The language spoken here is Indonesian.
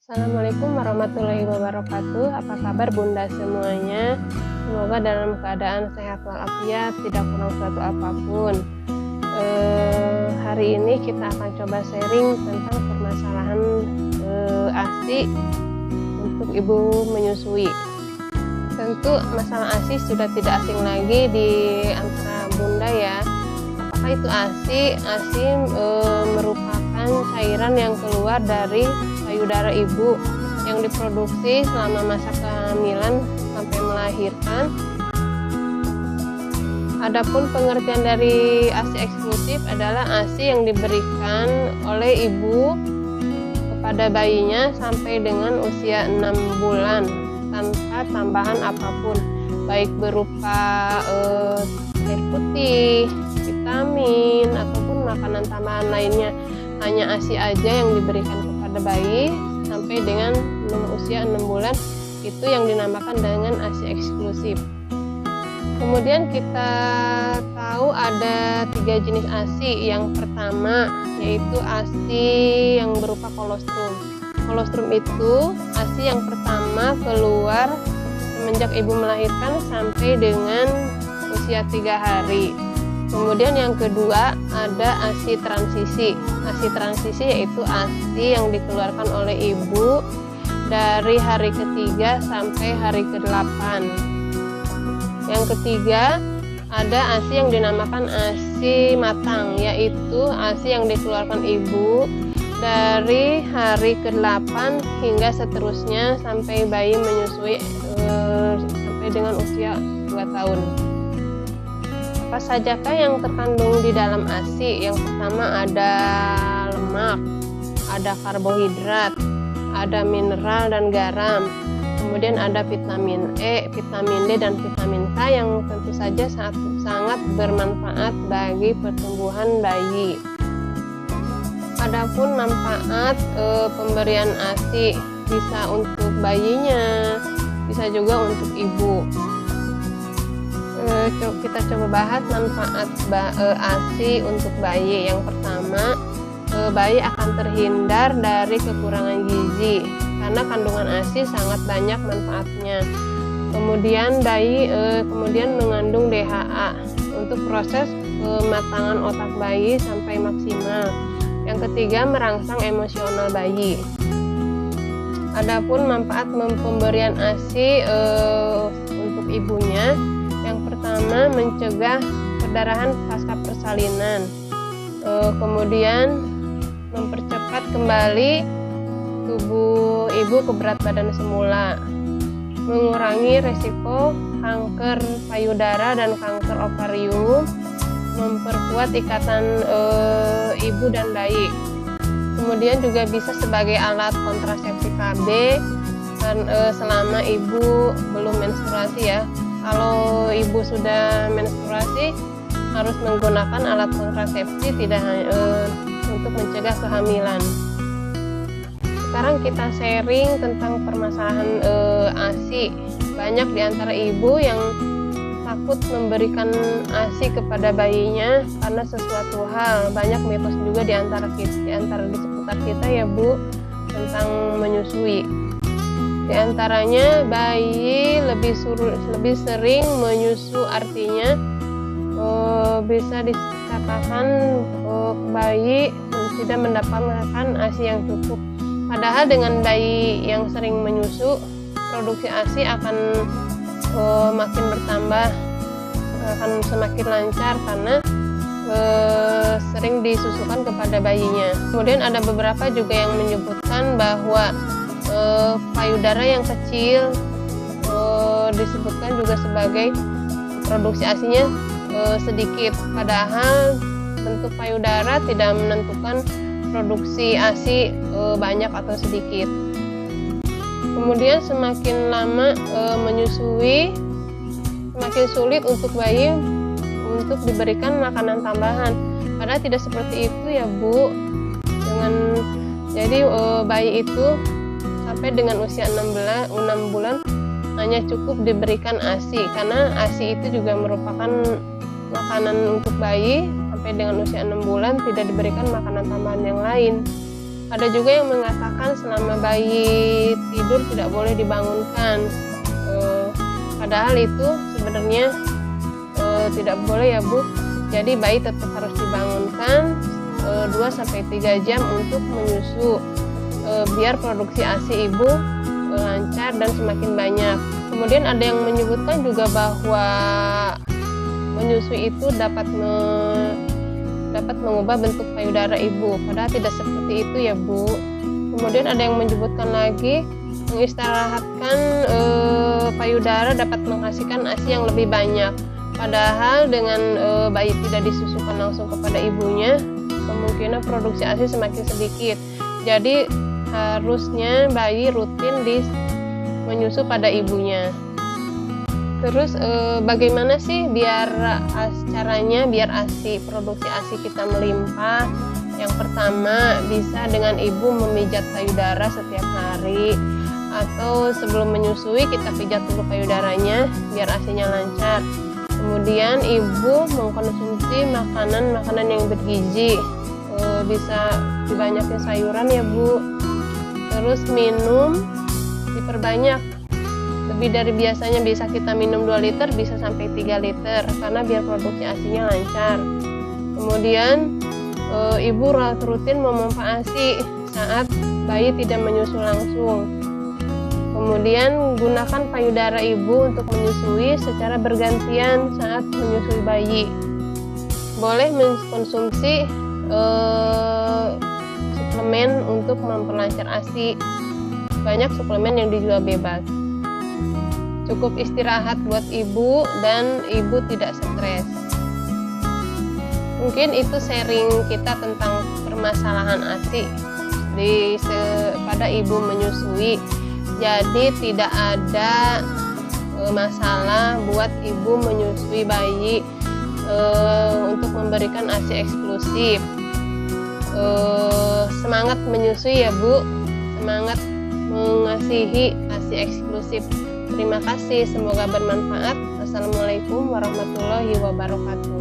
Assalamualaikum warahmatullahi wabarakatuh. Apa kabar Bunda semuanya? Semoga dalam keadaan sehat walafiat, tidak kurang suatu apapun. Hari ini kita akan coba sharing tentang permasalahan ASI untuk ibu menyusui. Tentu masalah ASI sudah tidak asing lagi di antara Bunda ya. Apakah itu ASI? ASI merupakan cairan yang keluar dari payudara ibu yang diproduksi selama masa kehamilan sampai melahirkan. Adapun pengertian dari ASI eksklusif adalah ASI yang diberikan oleh ibu kepada bayinya sampai dengan usia 6 bulan tanpa tambahan apapun, baik berupa air putih, vitamin, ataupun makanan tambahan lainnya. Hanya ASI aja yang diberikan kepada bayi sampai dengan usia 6 bulan, itu yang dinamakan dengan ASI eksklusif. Kemudian kita tahu ada 3 jenis ASI. Yang pertama yaitu ASI yang berupa kolostrum. Kolostrum itu ASI yang pertama keluar semenjak ibu melahirkan sampai dengan usia 3 hari. Kemudian yang kedua ada ASI transisi. ASI transisi yaitu ASI yang dikeluarkan oleh ibu dari hari ketiga sampai hari ke-8. Yang ketiga ada ASI yang dinamakan ASI matang, yaitu ASI yang dikeluarkan ibu dari hari ke-8 hingga seterusnya sampai bayi menyusui sampai dengan usia 2 tahun. Apa sajakah yang terkandung di dalam ASI? Yang pertama ada lemak, ada karbohidrat, ada mineral dan garam. Kemudian ada vitamin E, vitamin D, dan vitamin K yang tentu saja sangat bermanfaat bagi pertumbuhan bayi. Adapun manfaat pemberian ASI bisa untuk bayinya, bisa juga untuk ibu. Kita coba bahas manfaat ASI untuk bayi. Yang pertama, bayi akan terhindar dari kekurangan gizi karena kandungan ASI sangat banyak manfaatnya. Kemudian bayi kemudian mengandung DHA untuk proses kematangan otak bayi sampai maksimal. Yang ketiga, merangsang emosional bayi. Adapun manfaat pemberian ASI untuk ibunya, yang pertama mencegah perdarahan pasca persalinan, kemudian mempercepat kembali tubuh ibu ke berat badan semula, mengurangi resiko kanker payudara dan kanker ovarium, memperkuat ikatan ibu dan bayi. Kemudian juga bisa sebagai alat kontrasepsi KB dan selama ibu belum menstruasi ya. Kalau ibu sudah menstruasi harus menggunakan alat kontrasepsi tidak untuk mencegah kehamilan. Sekarang kita sharing tentang permasalahan ASI. Banyak di antara ibu yang takut memberikan ASI kepada bayinya karena sesuatu hal. Banyak mitos juga di antara di seputar kita ya Bu tentang menyusui. Di antaranya bayi lebih sering menyusu, artinya bisa dikatakan bayi tidak mendapatkan ASI yang cukup. Padahal dengan bayi yang sering menyusu, produksi ASI akan makin bertambah, akan semakin lancar karena sering disusukan kepada bayinya. Kemudian ada beberapa juga yang menyebutkan bahwa payudara yang kecil disebutkan juga sebagai produksi ASI-nya sedikit, padahal bentuk payudara tidak menentukan produksi ASI banyak atau sedikit. Kemudian semakin lama menyusui, semakin sulit untuk bayi untuk diberikan makanan tambahan. Padahal tidak seperti itu ya Bu. Jadi bayi itu sampai dengan usia 6 bulan hanya cukup diberikan ASI, karena ASI itu juga merupakan makanan untuk bayi. Sampai dengan usia 6 bulan tidak diberikan makanan tambahan yang lain. Ada juga yang mengatakan selama bayi tidur tidak boleh dibangunkan. Padahal itu sebenarnya tidak boleh ya Bu. Jadi bayi tetap harus dibangunkan 2-3 jam untuk menyusu, biar produksi ASI ibu lancar dan semakin banyak. Kemudian ada yang menyebutkan juga bahwa menyusui itu dapat mengubah bentuk payudara ibu, padahal tidak seperti itu ya Bu. Kemudian ada yang menyebutkan lagi mengistirahatkan payudara dapat menghasilkan ASI yang lebih banyak. Padahal dengan bayi tidak disusukan langsung kepada ibunya, kemungkinan produksi ASI semakin sedikit. Jadi harusnya bayi rutin menyusu pada ibunya. Terus bagaimana sih caranya biar produksi ASI kita melimpah? Yang pertama, bisa dengan ibu memijat payudara setiap hari, atau sebelum menyusui kita pijat dulu payudaranya biar ASInya lancar. Kemudian ibu mengkonsumsi makanan yang bergizi, bisa dibanyakin sayuran ya Bu. Terus minum diperbanyak, lebih dari biasanya. Bisa kita minum 2 liter, bisa sampai 3 liter, karena biar produksi ASInya lancar. Kemudian ibu rutin memompa ASI saat bayi tidak menyusu langsung. Kemudian gunakan payudara ibu untuk menyusui secara bergantian saat menyusui bayi. Boleh mengkonsumsi suplemen untuk memperlancar ASI. Banyak suplemen yang dijual bebas. Cukup istirahat buat ibu dan ibu tidak stres. Mungkin itu sharing kita tentang permasalahan ASI pada ibu menyusui. Jadi tidak ada masalah buat ibu menyusui bayi untuk memberikan ASI eksklusif. Semangat menyusui ya Bu, semangat mengasihi ASI eksklusif. Terima kasih, semoga bermanfaat. Assalamualaikum warahmatullahi wabarakatuh.